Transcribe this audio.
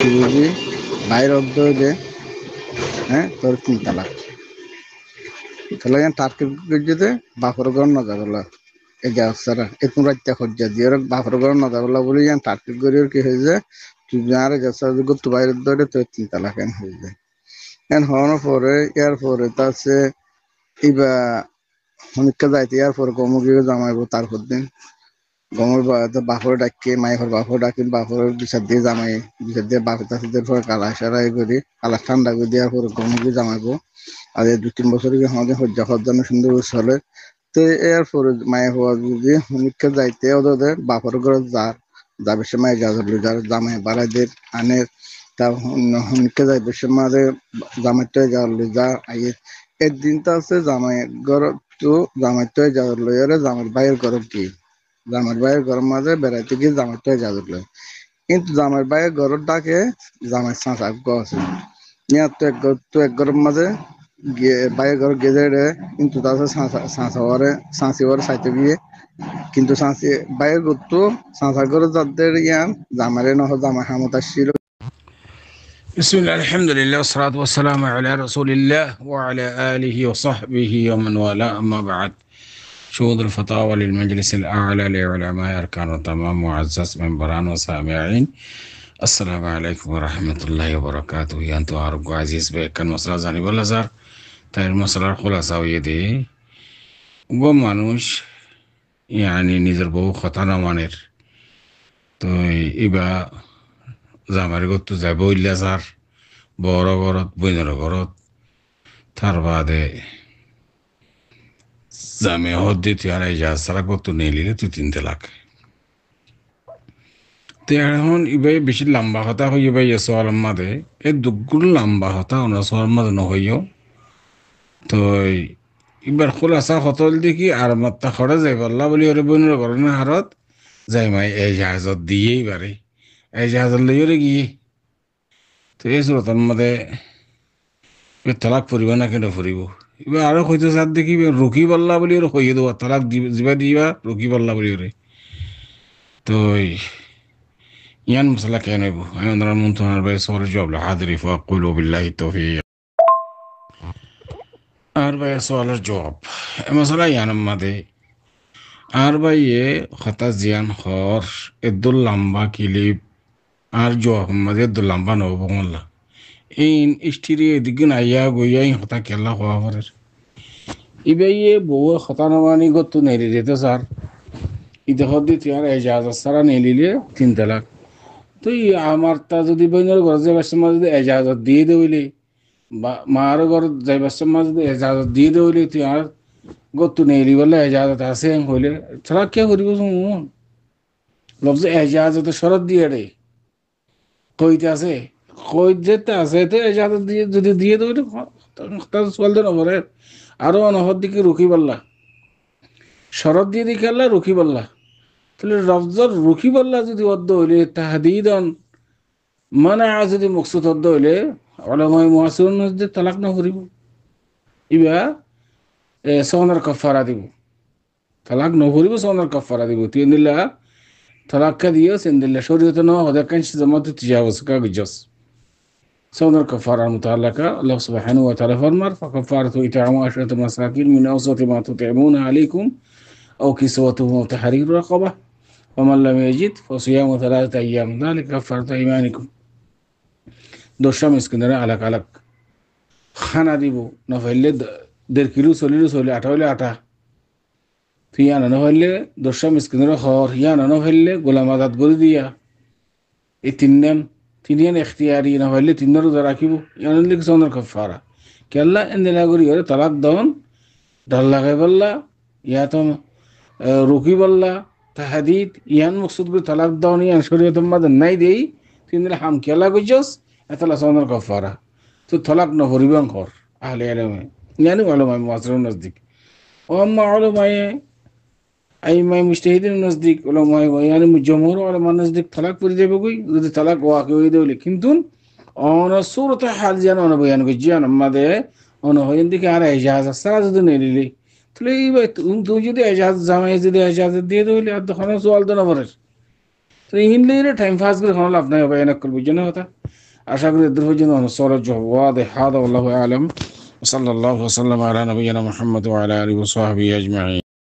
তুই যদি বাইর অর্ধ হইলে হ্যাঁ তোর 3 তালাক তাহলে টার্কির যেতে বাপর ঘর না যাবলা এই যে সারা এ তোমরা খরচা দিয়ে বাপর ঘর না যাবলা বলে টার্কির গড়ির কি হয়েছে তুই আর যাচ্ছা তো বাইরের দরে তোর 3 তালাক হয়ে যায় হওয়ার পরে ইয়ার পরে তাছে ইবা অনেকটা যাইতে ইয়ার পরে গমগিয়ে জামাইবো তারপর দিন গমর বাপরে ডাকি মায়ের বাপর ডাকি বাপরের বিচার দিয়ে জামাই বিচার দিয়ে বাপের তাদের পরে কালা সারাই করি কালা ঠান্ডা করে দেওয়ার পরে গমগিয়ে জামাইবো আর এই 2-3 বছর আমাদের হজ্জা হজ্জানো সুন্দর চলে তো এর পরে মায়ের হওয়া যদি অনেকটা যাইতে ওদের বাপর ঘরে যাবে সে মায়ের যার জামাই বাড়াইদের আনে তা অনেকটা যাইবে সে মাঝে জামাইটা যাওয়ার যা আইয়ে একদিন তো আছে জামাই ঘর তো জামাইটা যাওয়ার লইয়ারে জামাই ভাইয়ের ঘর কি জামাই ভাইয়ের ঘরের মাঝে বেড়াইতে গিয়ে জামাইটা যাওয়ার লয় কিন্তু জামাই ভাইয়ের ঘরের ডাকে জামাই চাঁচা আছে নিয়ে তো এক ঘরের মাঝে গিয়ে বাইরের ঘর গেজে কিন্তু তাদের সাঁচি ওরে চাইতে গিয়ে কিন্তু সাঁচি বাইরের ঘর তো সাঁচা ঘরে যাদের ইয়ান জামারে নহ জামাই হামতা ছিল بسم الله الحمد لله والصلاة والسلام على رسول الله وعلى آله وصحبه ومن والاه أما بعد شهود الفتاوى للمجلس الأعلى لعلماء أركان التمام معزز منبران وسامعين السلام عليكم ورحمة الله وبركاته يا أنتو عرقو عزيز بكن مسألة زاني ولا زار تاير مسألة الخلاصة ويدي ومانوش يعني نزر بو خطانا مانير তো এবার জামার গত যাব ইল্লা যার বড় ঘরত বইনের ঘরত তার বাদে জামে হদ্দি তুই যা সারা কত নিলিলে তুই 3 তালাক তো এখন ইবাই বেশি লম্বা কথা হই ইবাই সোয়াল মাদে এই দুগুল লম্বা কথা ওনা সোয়াল মাদে নহইও তো এবার খোলাসা হতল দেখি আর মাত্তা খড়া যাই পাল্লা বলি ওরে বইনের ঘর না হারত যাই মাই এই জাহাজত দিয়েই বারে এই জাহাজত লইরে গিয়ে তো এই সুরতার মধ্যে তালাক ফুরিব না কেন ফুরিব এবার আরো হয়তো সার দেখি রুকি পাল্লা বলি ওরে হইয়ে দেবো তালাক দিবা রুকি পাল্লা বলি ওরে তো ইয়ান মশলা কেন হইব আমি ওনার মন তোমার ভাই সরে জবাব হাজিরি ফাকুল বিল্লাহি তৌফিক আর ভাই সওয়ালের জবাব মশলা ইয়ান মাদে আর ভাই এ খতা জিয়ান হর এদুল লম্বা কিলিপ আর জবাব মাদে এদুল লম্বা নব বংলা এই স্টিরি এদিকে আইয়া গইয়াই হতা কেলা হওয়া পরের ইবাই বউ হতা নমানি গত নেরি যেতে স্যার ইতে হদ্দি তুই আর এজাজ সারা নেলিলে 3 তালাক তো আমার তা যদি বইনের ঘর যাইবার সময় যদি এজাজত দিয়ে দেইলে বা মার ঘর যাইবার সময় যদি এজাজত দিয়ে দেইলে তুই আর গত নেলি বলে এজাজত আছে হইলে ছাড়া কে করিব শুন লফজ এজাজত শরত দিয়ে রে কইতে আছে কই যেতে আছে তো এজাজত দিয়ে যদি দিয়ে দেবে তার সোয়াল দেন ওপরে আরো অনহর দিকে রুকি বললা শরৎ দিয়ে দিকে আল্লাহ রুকি বললা তাহলে রফজর রুকি বললা যদি অদ্দ হইলে তাহাদিদন মানে যদি মকসুদ অদ্দ হইলে ওলামায়ে মুআসসিরুন যে তালাক না করিব ইবা সওনার কাফারা দিব তালাক না করিব সওনার কাফারা দিব 3 দিলা তালাক কা দিও 3 দিলা শরীয়তে না হদা কাঞ্চ জামাত তিজাওয়াজ কা গজস سون الكفارة المتعلقة الله سبحانه وتعالى فرمر فكفارة إطعام 10 مساكين من أوسط ما تطعمون عليكم أو كسوتهم أو تحرير رقبة ومن لم يجد فصيام 3 أيام ذلك كفارة أيمانكم دوشا مسكينরা আলাক আলাক খানা দিব না হইলে 1.5 কিলো চলে আটা হইলে আটা তুই আনা না হইলে দোষা মিসকিনরা হর ইয়ানা না হইলে গোলাম আজাদ করে দিয়া এই 3 اختیاری نه ولی 3 روز راکیبو یعنی لیک سونر کفاره کلا اندلا گری اور طلاق دون دللا غبلا یا تو روکی بلا تهدید یان مقصود به طلاق دون یان شریعت مد নাই দেই 3 হাম কেলা গজস এতলা সওনার কাফারা তো طلاق না হরিবান কর আহলে ইলমে yani উলামা মুআসসিরুন নজদিক ও আম্মা উলামায়ে আইমাই মুজতাহিদিন নজদিক উলামা yani জমহুর উলামা নজদিক তালাক পড়ে যাবে কই যদি তালাক ওয়াকি হই দেইলে কিন্তু অন সূরত হাল জানো না বয়ান গজিয়ান আমাদের অন হইন দিকে আর ইজাজত সারা যদি নেলিলি তাহলে এই তুই যদি ইজাজত জামাই যদি ইজাজত দিয়ে দেইলে আর তখন সওয়াল তো না পড়ে তো তো ইনলে টাইম পাস করে হলো আপনার হবে এনে করব জন্য কথা আশা করি দূর পর্যন্ত সরজ জওয়াদ হাদা আল্লাহু আলাম সাল্লাল্লাহু ওয়া সাল্লাম আলা নবিয়িনা মুহাম্মদ ওয়া আলা আলিহি ওয়া সাহবিহি আজমাইন